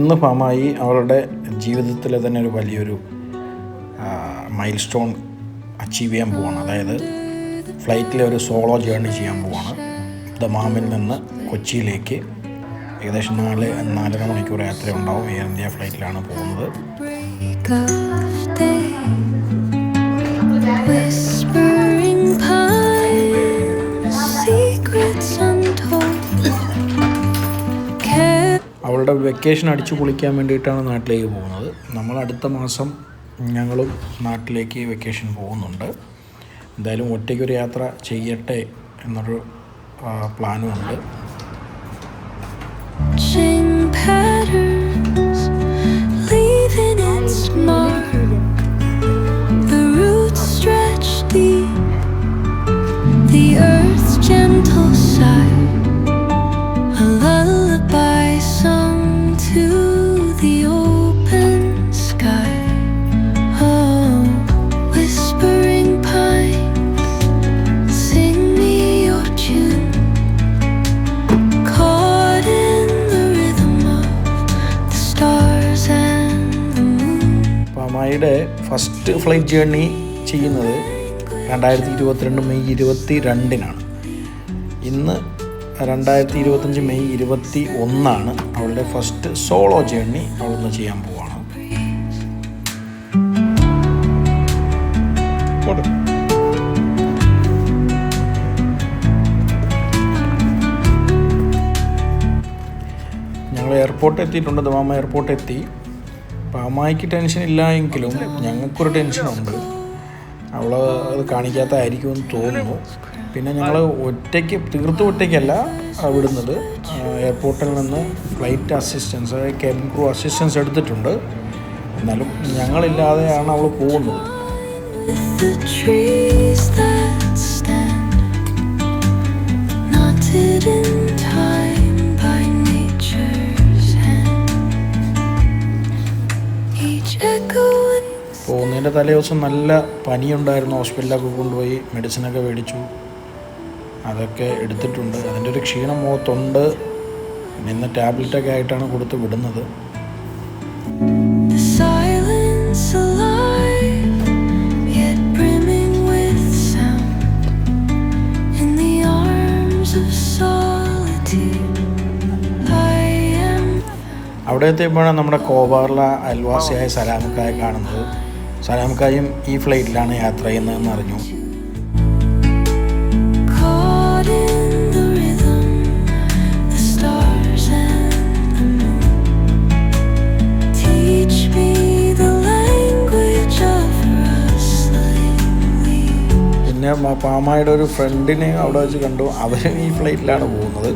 ഇന്ന് ഫാമായി അവളുടെ ജീവിതത്തിലെ തന്നെ ഒരു വലിയൊരു മൈൽ സ്റ്റോൺ അച്ചീവ് ചെയ്യാൻ പോവാണ്. അതായത് ഫ്ലൈറ്റിലെ ഒരു സോളോ ജേർണി ചെയ്യാൻ പോവാണ്. ദമാമിൽ നിന്ന് കൊച്ചിയിലേക്ക് ഏകദേശം 4-4.5 മണിക്കൂർ യാത്ര ഉണ്ടാവും. എയർ ഇന്ത്യ ഫ്ലൈറ്റിലാണ് പോകുന്നത്. അവളുടെ വെക്കേഷൻ അടിച്ചു പൊളിക്കാൻ വേണ്ടിയിട്ടാണ് നാട്ടിലേക്ക് പോകുന്നത്. നമ്മൾ അടുത്ത മാസം ഞങ്ങളും നാട്ടിലേക്ക് വെക്കേഷൻ പോകുന്നുണ്ട്. എന്തായാലും ഒറ്റയ്ക്കൊരു യാത്ര ചെയ്യട്ടെ എന്നൊരു പ്ലാനും ഉണ്ട്. അമ്മായിയുടെ ഫസ്റ്റ് ഫ്ലൈറ്റ് ജേർണി ചെയ്യുന്നത് 2022 മെയ് 22-നാണ്. ഇന്ന് 2025 മെയ് 21-ആണ് അവളുടെ ഫസ്റ്റ് സോളോ ജേർണി അവളിന്ന് ചെയ്യാൻ പോവാണ്. ഞങ്ങൾ എയർപോർട്ട് എത്തിയിട്ടുണ്ട്. ദമാം എയർപോർട്ട് എത്തി. അപ്പോൾ അമ്മായിക്ക് ടെൻഷൻ ഇല്ല എങ്കിലും ഞങ്ങൾക്കൊരു ടെൻഷനുണ്ട്. അവൾ അത് കാണിക്കാത്തതായിരിക്കുമെന്ന് തോന്നുന്നു. പിന്നെ ഞങ്ങൾ തീർത്തും ഒറ്റയ്ക്കല്ല വിടുന്നത്. എയർപോർട്ടിൽ നിന്ന് flight assistance, cabin crew assistance എടുത്തിട്ടുണ്ട്. എന്നാലും ഞങ്ങളില്ലാതെയാണ് അവൾ പോകുന്നത്. പോകുന്നതിൻ്റെ തലേ ദിവസം നല്ല പനിയുണ്ടായിരുന്നു. ഹോസ്പിറ്റലിലൊക്കെ കൊണ്ടുപോയി മെഡിസിനൊക്കെ മേടിച്ചു. അതൊക്കെ എടുത്തിട്ടുണ്ട്. അതിൻ്റെ ഒരു ക്ഷീണം മുഖത്തുണ്ട്. ഇന്ന് ടാബ്ലറ്റൊക്കെ ആയിട്ടാണ് കൊടുത്ത് വിടുന്നത്. അവിടെ എത്തിയപ്പോഴാണ് നമ്മുടെ കോവാറിലെ അയൽവാസിയായ സലാമക്കായെ കാണുന്നത്. സലാമക്കായും ഈ ഫ്ലൈറ്റിലാണ് യാത്ര ചെയ്യുന്നതെന്ന് അറിഞ്ഞു. പിന്നെ പാമായുടെ ഒരു ഫ്രണ്ടിനെ അവിടെ വെച്ച് കണ്ടു. അവരും ഈ ഫ്ലൈറ്റിലാണ് പോകുന്നത്.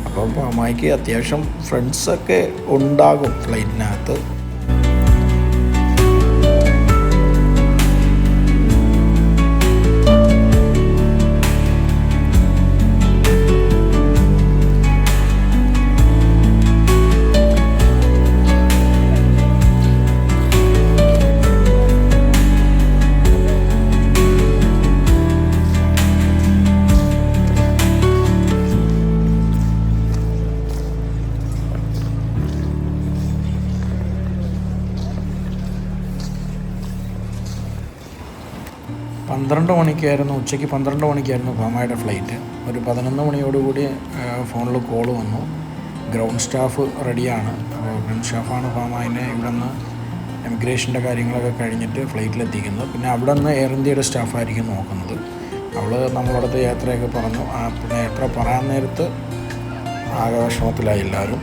അപ്പം പാമായ്ക്ക് അത്യാവശ്യം ഫ്രണ്ട്സൊക്കെ ഉണ്ടാകും ഫ്ലൈറ്റിനകത്ത്. ഉച്ചയ്ക്ക് 12 മണിക്കായിരുന്നു പാമായുടെ ഫ്ലൈറ്റ്. ഒരു 11 മണിയോടുകൂടി ഫോണിൽ കോൾ വന്നു. ഗ്രൗണ്ട് സ്റ്റാഫ് റെഡിയാണ്. ഗ്രൗണ്ട് സ്റ്റാഫാണ് പാമായിനെ ഇവിടെ നിന്ന് എമിഗ്രേഷൻ്റെ കാര്യങ്ങളൊക്കെ കഴിഞ്ഞിട്ട് ഫ്ലൈറ്റിലെത്തിക്കുന്നത്. പിന്നെ അവിടെ നിന്ന് എയർ ഇന്ത്യയുടെ സ്റ്റാഫായിരിക്കും നോക്കുന്നത്. അവൾ നമ്മളടുത്ത് യാത്രയൊക്കെ പറഞ്ഞു. പിന്നെ യാത്ര പറയാൻ നേരത്ത് ആകെ വിഷമത്തിലായി എല്ലാവരും.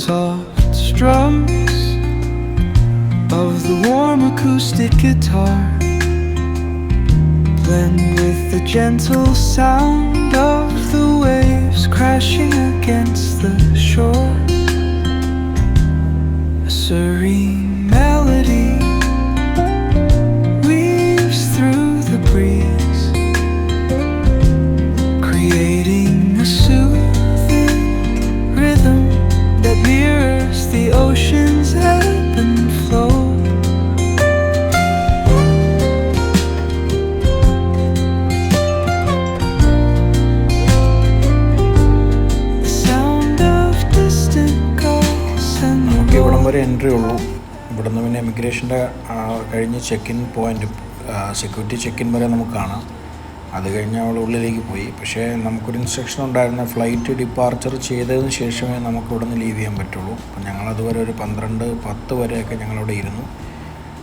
Soft strums of the warm acoustic guitar blend with the gentle sound of the waves crashing against the shore. A serene melody weaves through the breeze, creating a soothing rhythm that mirrors the ocean's ebb and flow. വരെ entry ഉള്ളൂ. ഇവിടുന്ന് പിന്നെ എമിഗ്രേഷൻ്റെ കഴിഞ്ഞ് check in point security check in വരെ നമുക്ക് കാണാം. അത് കഴിഞ്ഞ് അവൾ ഉള്ളിലേക്ക് പോയി. പക്ഷേ നമുക്കൊരു ഇൻസ്ട്രക്ഷൻ ഉണ്ടായിരുന്ന ഫ്ലൈറ്റ് ഡിപ്പാർച്ചർ ചെയ്തതിന് ശേഷമേ നമുക്ക് ഇവിടെ നിന്ന് ലീവ് ചെയ്യാൻ പറ്റുള്ളൂ. അപ്പം ഞങ്ങളതുവരെ ഒരു 12:10 വരെയൊക്കെ ഞങ്ങളവിടെ ഇരുന്നു.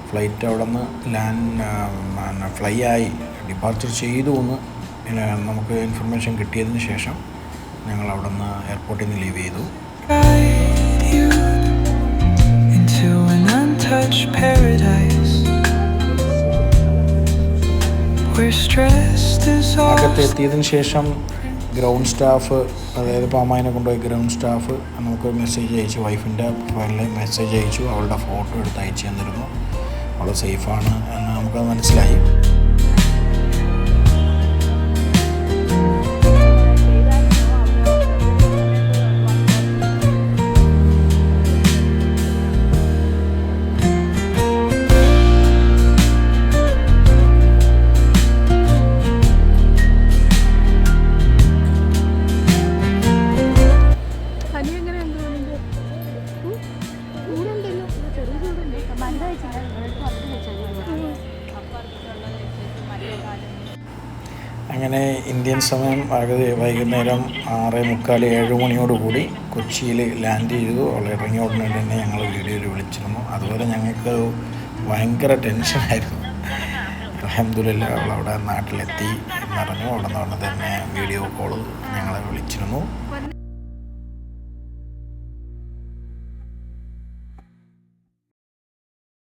ഫ്ലൈറ്റ് അവിടെ നിന്ന് ഫ്ലൈ ആയി ഡിപ്പാർച്ചർ ചെയ്തു എന്ന് നമുക്ക് ഇൻഫർമേഷൻ കിട്ടിയതിന് ശേഷം ഞങ്ങൾ അവിടെ നിന്ന് എയർപോർട്ടിൽ നിന്ന് ലീവ് ചെയ്തു. guide you into an untouched paradise where stressed is all. അകത്ത് എത്തിയതിന് ശേഷം ഗ്രൗണ്ട് സ്റ്റാഫ്, അതായത് പാമായിനെ കൊണ്ടുപോയി ഗ്രൗണ്ട് സ്റ്റാഫ് നമുക്ക് മെസ്സേജ് അയച്ചു. വൈഫിൻ്റെ ഫോണിൽ മെസ്സേജ് അയച്ചു. അവളുടെ ഫോട്ടോ എടുത്ത് അയച്ചു തന്നിരുന്നു. അവൾ സേഫാണ് എന്ന് നമുക്കത് മനസ്സിലായി. അങ്ങനെ ഇന്ത്യൻ സമയം വൈകുന്നേരം 6:45 7 മണിയോടുകൂടി കൊച്ചിയിൽ ലാൻഡ് ചെയ്തു. അവൾ ഇറങ്ങിയ ഉടനെ തന്നെ ഞങ്ങൾ വീഡിയോയിൽ വിളിച്ചിരുന്നു. അതുപോലെ ഞങ്ങൾക്ക് ഭയങ്കര ടെൻഷനായിരുന്നു. അൽഹംദുലില്ലാ അവൾ അവിടെ നാട്ടിലെത്തി എന്നറിഞ്ഞു. അവിടെ നിന്ന് തന്നെ വീഡിയോ കോൾ ഞങ്ങളെ വിളിച്ചിരുന്നു.